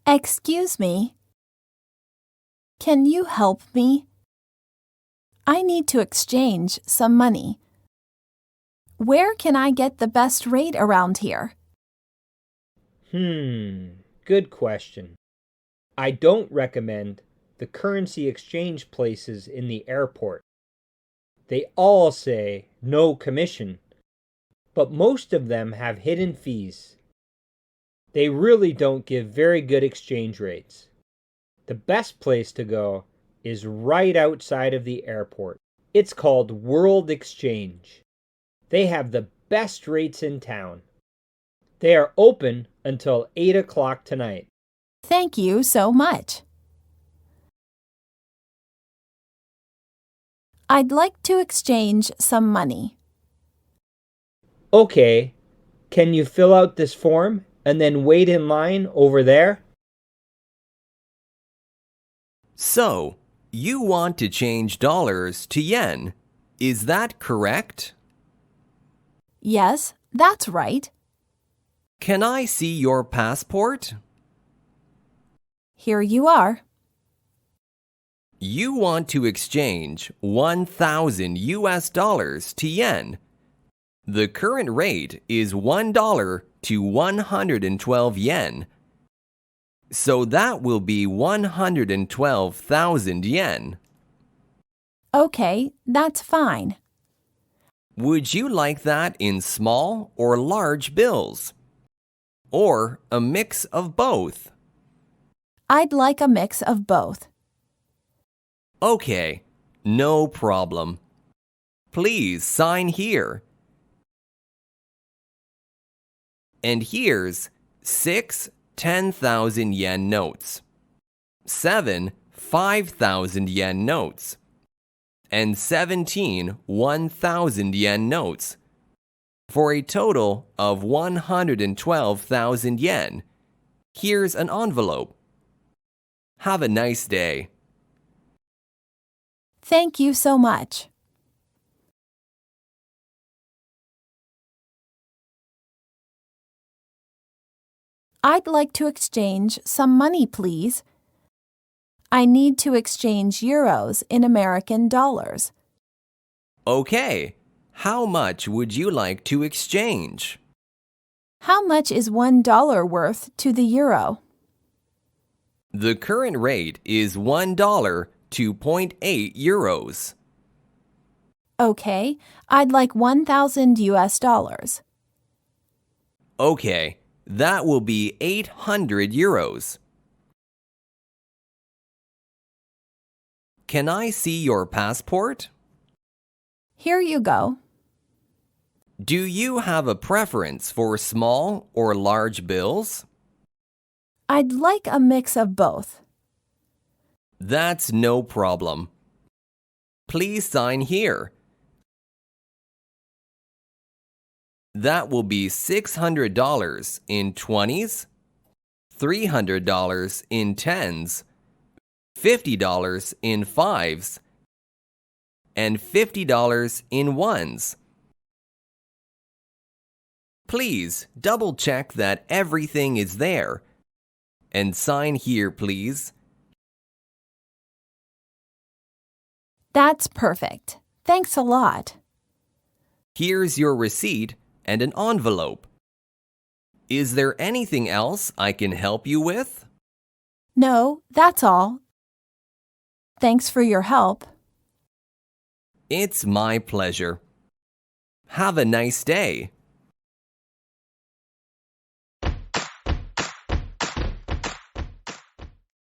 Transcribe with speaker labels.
Speaker 1: Excuse me. Can you help me? I need to exchange some money. Where can I get the best rate around here?
Speaker 2: Good question. I don't recommend the currency exchange places in the airport. They all say no commission, but most of them have hidden fees. They really don't give very good exchange rates. The best place to go is right outside of the airport. It's called World Exchange. They have the best rates in town. They are open until 8 o'clock tonight.
Speaker 1: Thank you so much. I'd like to exchange some money.
Speaker 2: Okay, can you fill out this form and then wait in line over there?
Speaker 3: So, you want to change dollars to yen. Is that correct?
Speaker 1: Yes, that's right.
Speaker 3: Can I see your passport?
Speaker 1: Here you are.
Speaker 3: You want to exchange 1,000 US dollars to yen. The current rate is $1 to 112 yen. So that will be 112,000 yen.
Speaker 1: Okay, that's fine.
Speaker 3: Would you like that in small or large bills? Or a mix of both?
Speaker 1: I'd like a mix of both.
Speaker 3: Okay, no problem. Please sign here. And here's 6 10,000 yen notes, 7 5,000 yen notes, and 17 1,000 yen notes, for a total of 112,000 yen. Here's an envelope. Have a nice day.
Speaker 1: Thank you so much. I'd like to exchange some money, please. I need to exchange euros in American dollars.
Speaker 3: Okay, how much would you like to exchange?
Speaker 1: How much is $1 worth to the euro?
Speaker 3: The current rate is $1 to 0.8 euros.
Speaker 1: Okay, I'd like 1,000 US dollars.
Speaker 3: Okay, that will be 800 euros. Can I see your passport?
Speaker 1: Here you go.
Speaker 3: Do you have a preference for small or large bills?
Speaker 1: I'd like a mix of both.
Speaker 3: That's no problem. Please sign here. That will be $600 in 20s, $300 in 10s, $50 in 5s, and $50 in 1s. Please double check that everything is there. And sign here, please.
Speaker 1: That's perfect. Thanks a lot.
Speaker 3: Here's your receipt and an envelope. Is there anything else I can help you with?
Speaker 1: No, that's all. Thanks for your help.
Speaker 3: It's my pleasure. Have a nice day.